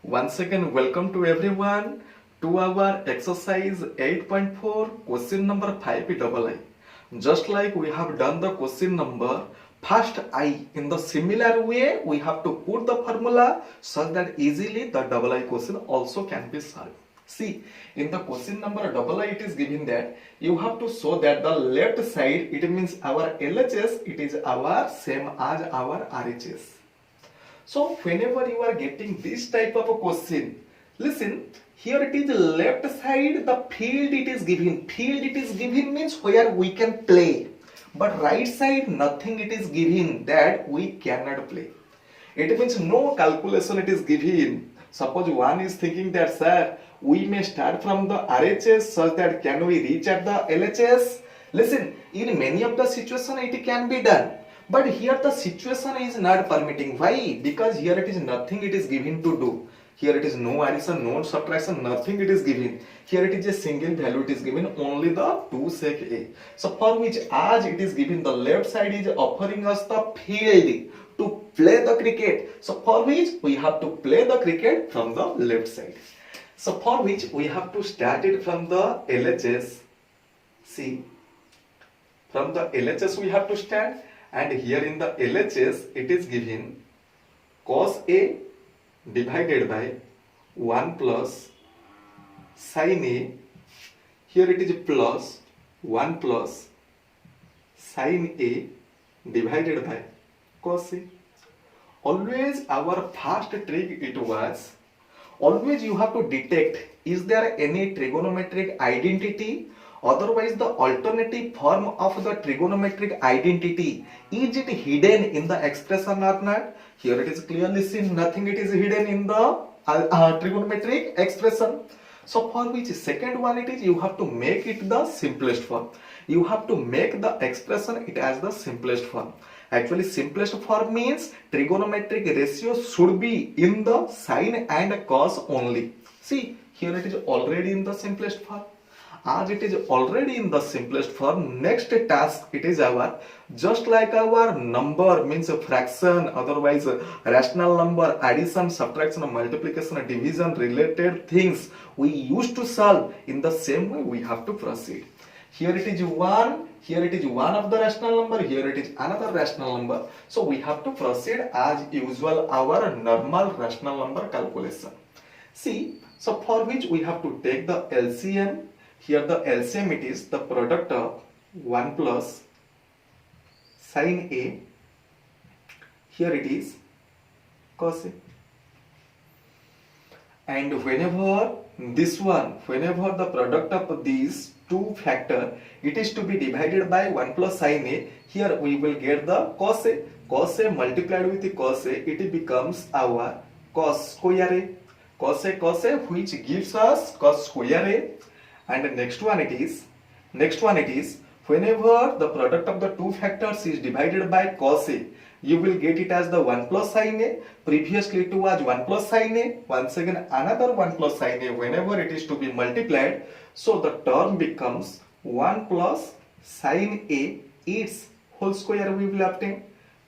Once again, welcome to everyone to our exercise 8.4 question number 5 double I. Just like we have done the question number first I, in the similar way we have to put the formula such that easily the double I question also can be solved. See, in the question number double I it is given that you have to show that the left side, it means our LHS, it is our same as our RHS. So whenever you are getting this type of a question, listen, here it is left side, the field it is given. Field it is given means where we can play. But right side nothing it is given, that we cannot play. It means no calculation it is given. Suppose one is thinking that, sir, we may start from the RHS such that can we reach at the LHS? Listen, in many of the situation it can be done. But here the situation is not permitting. Why? Because here it is nothing it is given to do. Here it is no addition, no subtraction, nothing it is given. Here it is a single value it is given, only the 2 sec A. So for which as it is given, the left side is offering us the field to play the cricket. So for which we have to play the cricket from the left side. So for which we have to start it from the LHS. See, from the LHS we have to start. And here in the LHS it is given cos A divided by 1 plus sin A. Here it is plus 1 plus sin A divided by cos A. Always our first trick it was, always you have to detect is there any trigonometric identity, otherwise the alternative form of the trigonometric identity, is it hidden in the expression or not? Here it is clearly seen nothing it is hidden in the trigonometric expression. So for which second one it is, you have to make it the simplest form. You have to make the expression it as the simplest form. Actually simplest form means trigonometric ratio should be in the sine and cos only. See, here it is already in the simplest form. As it is already in the simplest form, next task it is our, just like our number means a fraction, otherwise rational number, addition, subtraction, multiplication, division related things we used to solve, in the same way we have to proceed. Here it is 1, here it is one of the rational number, here it is another rational number. So we have to proceed as usual our normal rational number calculation. See, so for which we have to take the LCM. Here the LCM it is the product of 1 plus sin A. Here it is cos A. And whenever this one, whenever the product of these two factor, it is to be divided by 1 plus sin A, here we will get the cos A. Cos A multiplied with the cos A, it becomes our cos square A. Cos A, which gives us cos square A. And next one it is, whenever the product of the two factors is divided by cos A, you will get it as the 1 plus sin A. Previously it was 1 plus sin A. Once again another 1 plus sin A whenever it is to be multiplied. So the term becomes 1 plus sin A its whole square we will obtain.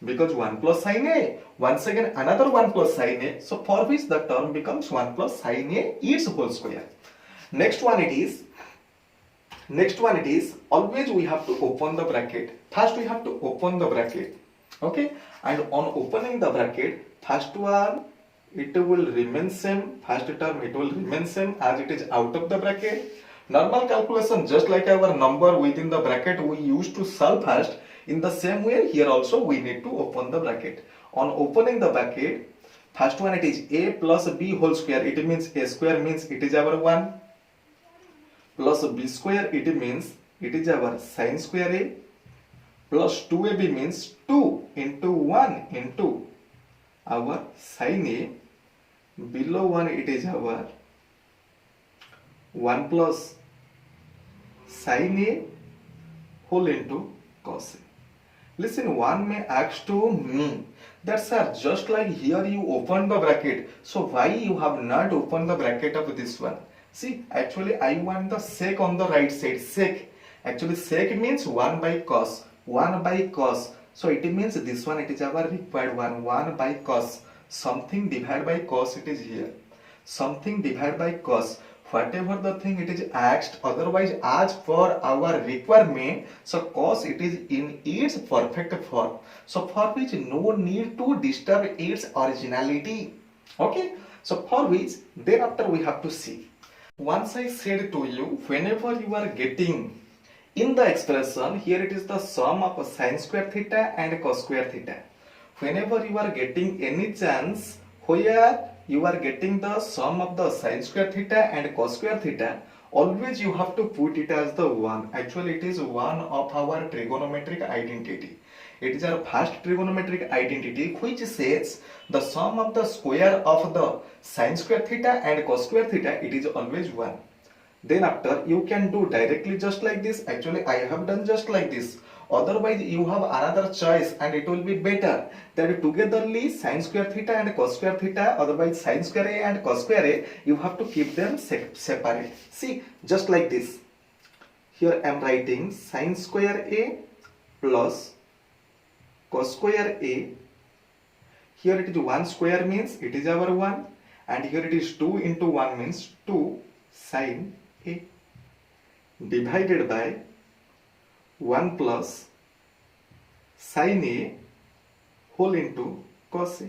Because 1 plus sin A, once again another 1 plus sin A. So for which the term becomes 1 plus sin A its whole square. Next one it is, always we have to open the bracket. First we have to open the bracket. Okay, and on opening the bracket, first one it will remain same, first term it will remain same as it is out of the bracket. Normal calculation, just like our number within the bracket we used to solve first, in the same way here also we need to open the bracket. On opening the bracket, first one it is A plus B whole square, it means A square means it is our 1, plus B square it means it is our sin square A, plus 2AB means 2 into 1 into our sin A, below 1 it is our 1 plus sin A whole into cos A. Listen, one may ask to me that, sir, just like here you opened the bracket, so why you have not opened the bracket of this one? See, actually I want the sec on the right side, sec. Actually sec means 1 by cos, 1 by cos. So it means this one it is our required one, 1 by cos. Something divided by cos it is here. something divided by cos, whatever the thing it is asked, otherwise as per our requirement, so cos it is in its perfect form, so for which no need to disturb its originality. Okay, so for which thereafter we have to see. Once I said to you, whenever you are getting in the expression, here it is the sum of sin square theta and cos square theta. Whenever you are getting any chance where you are getting the sum of the sin square theta and cos square theta, always you have to put it as the 1. Actually, it is one of our trigonometric identity. It is our first trigonometric identity which says the sum of the square of the sin square theta and cos square theta, it is always 1. Then after you can do directly just like this. Actually, I have done just like this. Otherwise, you have another choice and it will be better that togetherly sin square theta and cos square theta, otherwise sin square a and cos square a, you have to keep them separate. See, just like this. Here I am writing sin square a plus cos square a. Here it is 1 square means it is our 1, and here it is 2 into 1 means 2 sin a, divided by 1 plus sin a whole into cos a.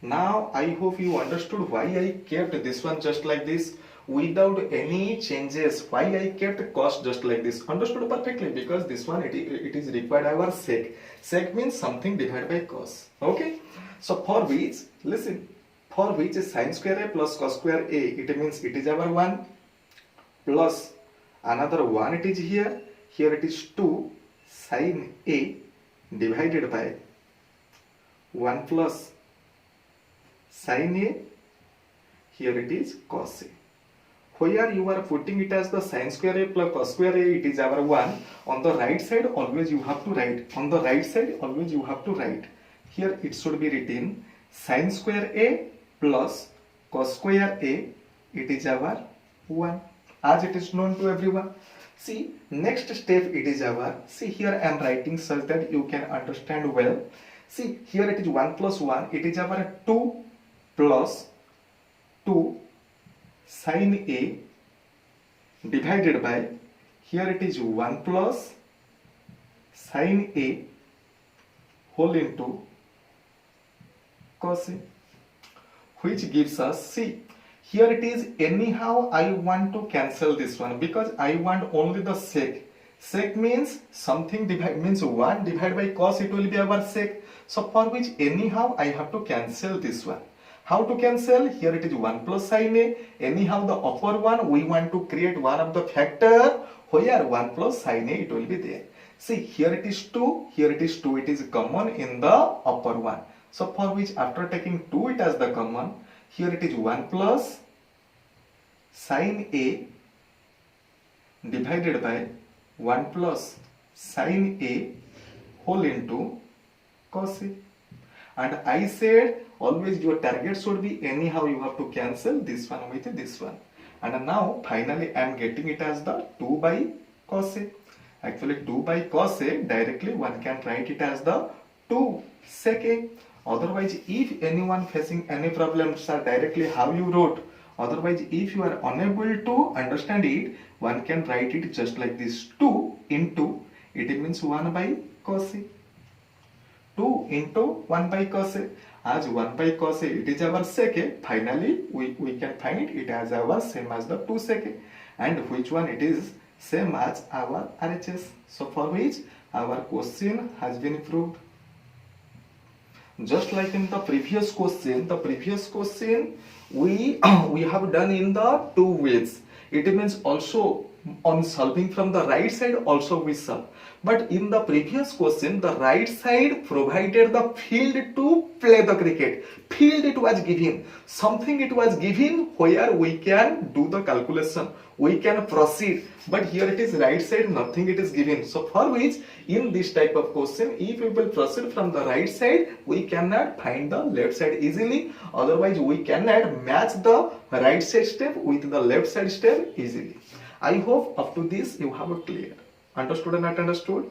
Now I hope you understood why I kept this one just like this without any changes, why I kept cos just like this. Understood perfectly, because this one it is required our sec. Sec means something divided by cos. Okay, so for which, listen, for which sin square a plus cos square a, it means it is our 1 plus another 1 it is here. Here it is 2 sin a divided by 1 plus sin a. Here it is cos a. Where you are putting it as the sin square a plus cos square a, it is our 1. On the right side always you have to write. On the right side always you have to write. Here it should be written sin square a plus cos square a, it is our 1. As it is known to everyone. See, next step it is our, see here I am writing such that you can understand well. See, here it is 1 plus 1, it is our 2 plus 2 sin a divided by, here it is 1 plus sin a whole into cos a, which gives us, see, here it is, anyhow I want to cancel this one because I want only the sec. Sec means something means 1 divided by cos, it will be our sec. So for which anyhow I have to cancel this one. How to cancel? Here it is 1 plus sin a. Anyhow the upper one we want to create one of the factor where 1 plus sin a it will be there. See, here it is 2, here it is 2, it is common in the upper one. So for which after taking 2 it as the common, here it is 1 plus sin a divided by 1 plus sin a whole into cos a. And I said always your target should be anyhow you have to cancel this one with this one. And now finally I am getting it as the 2 by cos a. Actually 2 by cos a directly one can write it as the 2 sec a. Otherwise, if anyone facing any problems, sir, directly how you wrote. Otherwise, if you are unable to understand it, one can write it just like this. 2 into, it means 1 by cos a. 2 into 1 by cos a. As 1 by cos a, it is our sec a. Finally, we can find it as our same as the 2 sec a. And which one it is same as our RHS. So for which our question has been proved. Just like in the previous question we have done in the 2 ways. It means also on solving from the right side also we solve. But in the previous question, the right side provided the field to play the cricket. Field it was given. Something it was given where we can do the calculation. We can proceed. But here it is right side, nothing it is given. So for which in this type of question, if we will proceed from the right side, we cannot find the left side easily. Otherwise, we cannot match the right side step with the left side step easily. I hope up to this you have clear. Understood or not understood?